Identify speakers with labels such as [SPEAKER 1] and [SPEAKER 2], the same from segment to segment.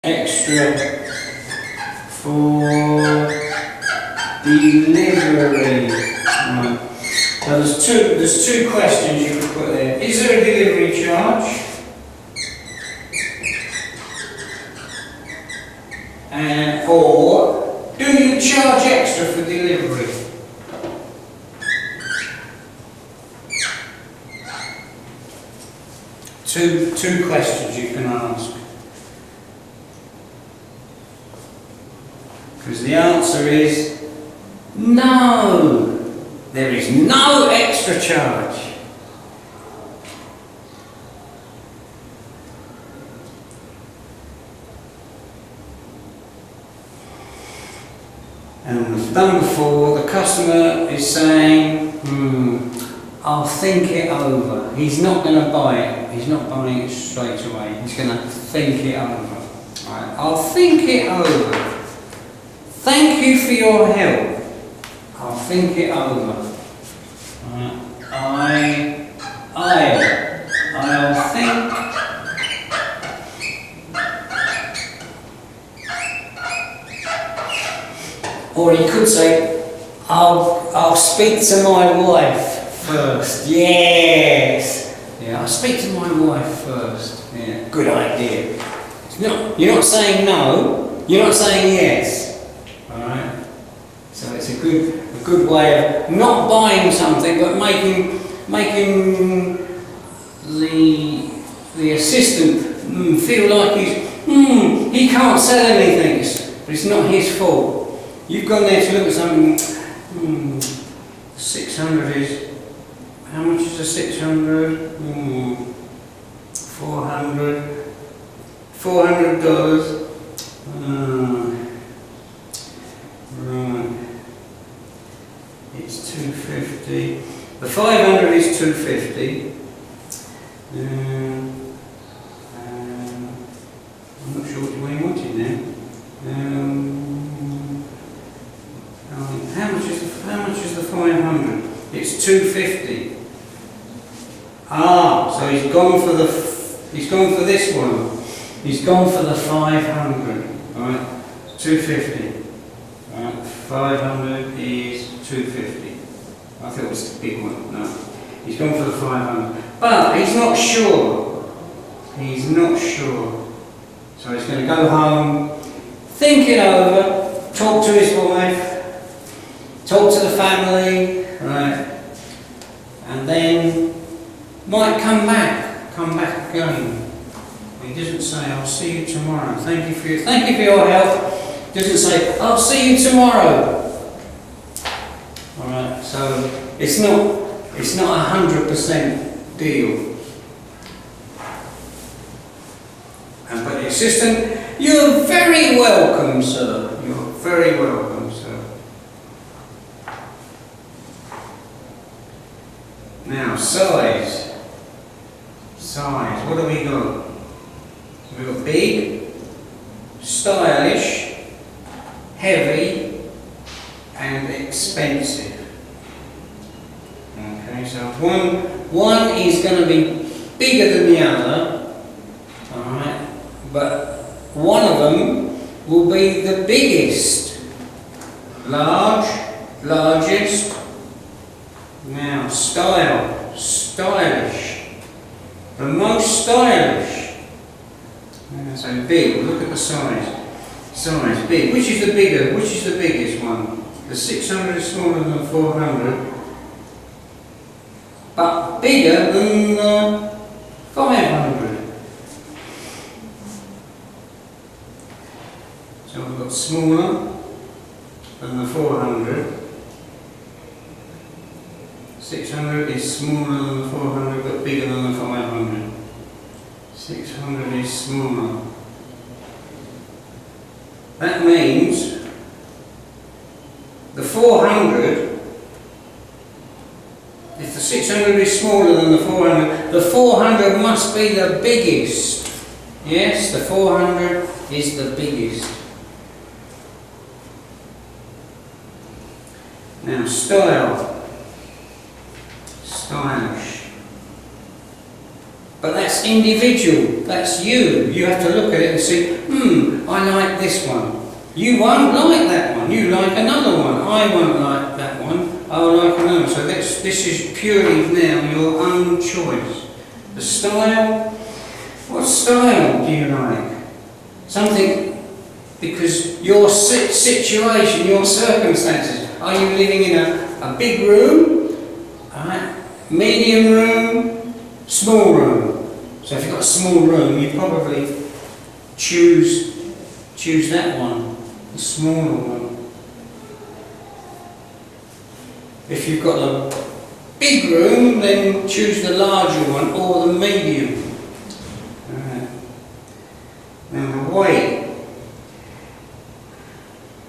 [SPEAKER 1] extra for delivery. Right. So there's two questions you could put there. Is there a delivery charge? Or do you charge extra for delivery? Two questions you can ask. Because the answer is no. There is no extra charge. And we've done before, the customer is saying, I'll think it over. He's not going to buy it. He's not buying it straight away. He's going to think it over. Right. I'll think it over. Thank you for your help. I'll think it over. Right. I'll think. Or he could say, I'll speak to my wife first. Yes. Yeah, I'll speak to my wife first. Yeah, good idea. You're not saying no, you're not saying yes. Alright? So it's a good way of not buying something but making the assistant feel like he can't sell anything, but it's not his fault. You've gone there to look at something, 600 is, how much is a 600? $400. Right. It's 250. The 500 is 250. I'm not sure what you wanted now. How much is the 500? It's 250. So he's gone for this one. He's gone for the 500. Right? 250. Right? 500 is 250. I thought it was the big one. No. He's gone for the 500. But he's not sure. He's not sure. So he's going to go home, think it over, talk to his wife, talk to the family, right? And then might come back again. He doesn't say, I'll see you tomorrow. Thank you for your help. He doesn't say, I'll see you tomorrow. Alright, so it's not 100% deal. But the assistant, you're very welcome, sir. You're very welcome, sir. Now, size. What do we got? We've got big, stylish, heavy, and expensive. Okay, so one is going to be bigger than the other, alright, but one of them will be the biggest. Largest. Now, stylish. The most stylish. So big, look at the size. Big. Which is the biggest one? The 600 is smaller than the 400, but bigger than the 500. So we've got smaller than the 400. 600 is smaller than the 400 but bigger than the 500. 600 is smaller. That means the 400, if the 600 is smaller than the 400 must be the biggest. Yes, the 400 is the biggest. Now, stylish. But that's individual. That's you. You have to look at it and see, I like this one. You won't like that one. You like another one. I won't like that one. I'll like another one. So this is purely now your own choice. The style, what style do you like? Something, because your situation, your circumstances. Are you living in a big room, medium room, small room? So if you've got a small room, you probably choose that one, the smaller one. If you've got a big room, then choose the larger one or the medium. Now the weight.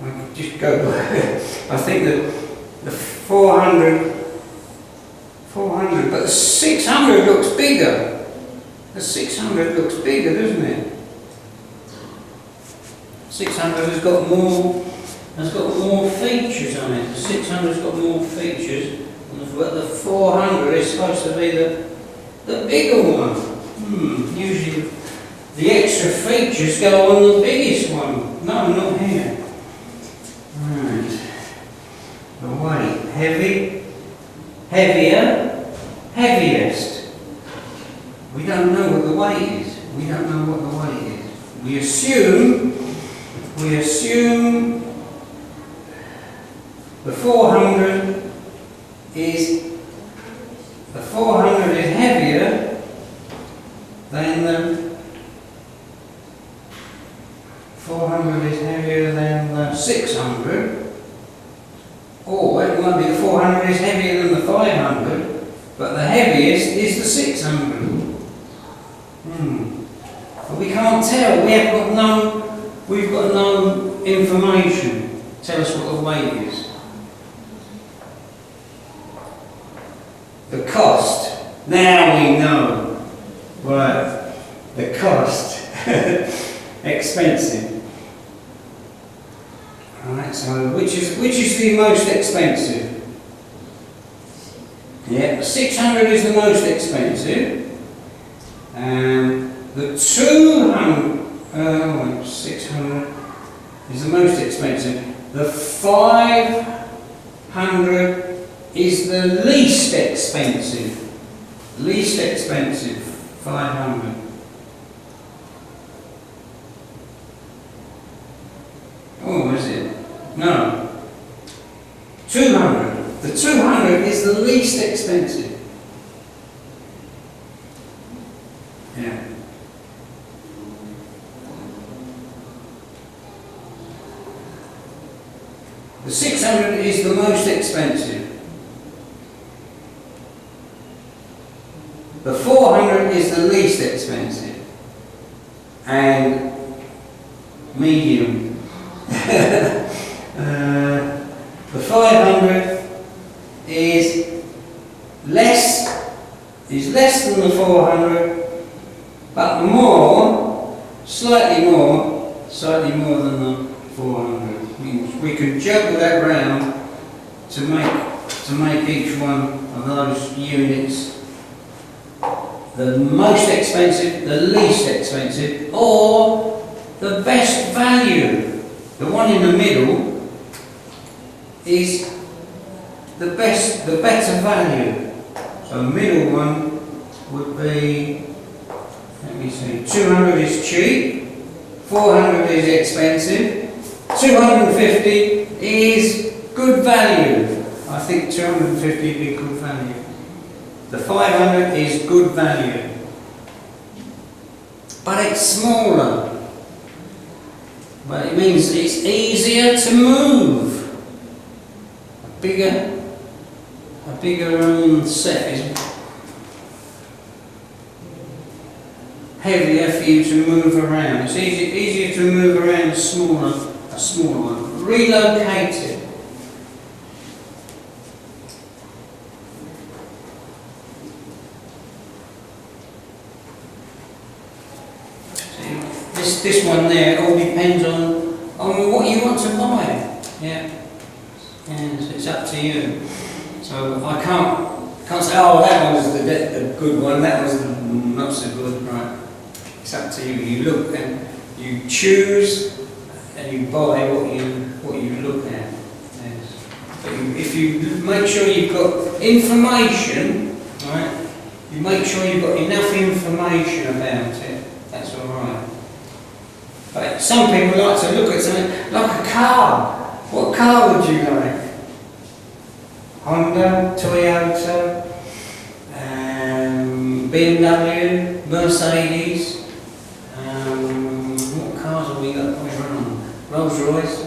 [SPEAKER 1] I just go. I think that the 400, but the 600 looks bigger. The 600 looks bigger, doesn't it? 600 has got more features on it. The 600's got more features, but the 400 is supposed to be the bigger one. Usually the extra features go on the biggest one. No, not here. Right. The weight. Heavy, heavier, heaviest. We don't know what the weight is. We don't know what the weight is. We assume the 400 is heavier than the 600, or it might be the 400 is heavier than the 500, but the heaviest is the 600. But we can't tell. We've got no information. Tell us what the weight is. The cost. Now we know. Right. The cost. Expensive. Alright, so which is the most expensive? Yeah, 600 is the most expensive. And the 600 is the most expensive. The 500 is the least expensive. Least expensive, 500. Oh, is it? No. 200. The 200 is the least expensive. Yeah. The 600 is the most expensive. The 400 is the least expensive. And medium. The 500 is less than the 400, but slightly more than the 400. We can juggle that round to make each one of those units the most expensive, the least expensive, or the best value. The one in the middle is the better value. So the middle one would be, let me see, 200 is cheap, 400 is expensive, 250 is good value. I think 250 would be good value. The 500 is good value. But it's smaller. But it means it's easier to move. A bigger set is heavier for you to move around. It's easier to move around a smaller one. Relocate it. This one there, it all depends on what you want to buy. Yeah. And it's up to you. So I can't Can't say, oh, that one's the good one, that one's not so good, right? It's up to you. You look and you choose and you buy what you look at. Yes. But if you make sure you've got information, right? You make sure you've got enough information about it. That's all right. But some people like to look at something like a car. What car would you like? Honda, Toyota, BMW, Mercedes. What cars have we got going on? Rolls Royce.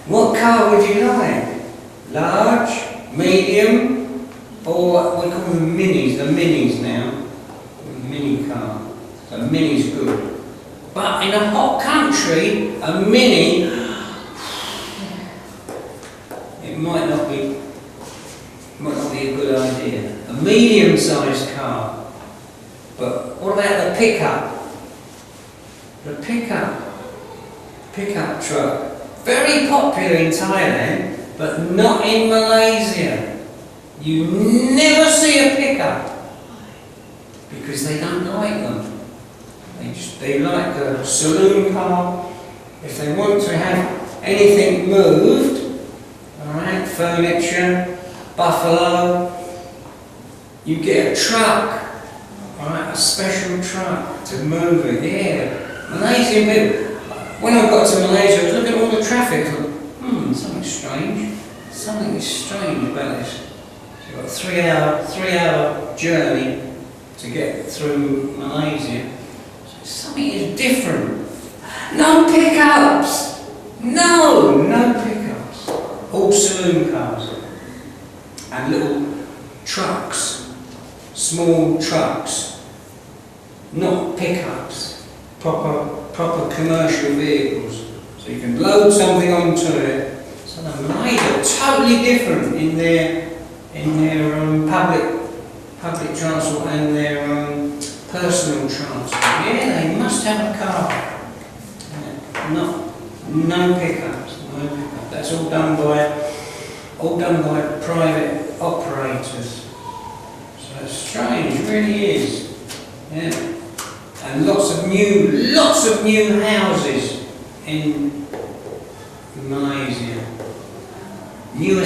[SPEAKER 1] What car would you like? Large, medium, or what we call them minis? The minis now. Mini car. A mini's good. But in a hot country, a mini, it might not be a good idea. A medium-sized car. But what about the pickup? The pickup truck. Very popular in Thailand, but not in Malaysia. You never see a pickup because they don't like them. They like a saloon car. If they want to have anything moved, alright, furniture, buffalo, you get a truck, alright, a special truck to move it. Yeah, Malaysian people. When I got to Malaysia, I was looking at all the traffic. I thought, something strange. Something is strange about this. You've got a 3-hour journey to get through Malaysia. Something is different. No pickups. No pickups. All saloon cars and little trucks, small trucks, not pickups. Proper commercial vehicles. So you can load something onto it. So the Malays are totally different in their public transport and their personal transport. Yeah, they must have a car. No pickups. That's all done by private operators. So it's strange, it really is. Yeah. And lots of new houses in Malaysia. New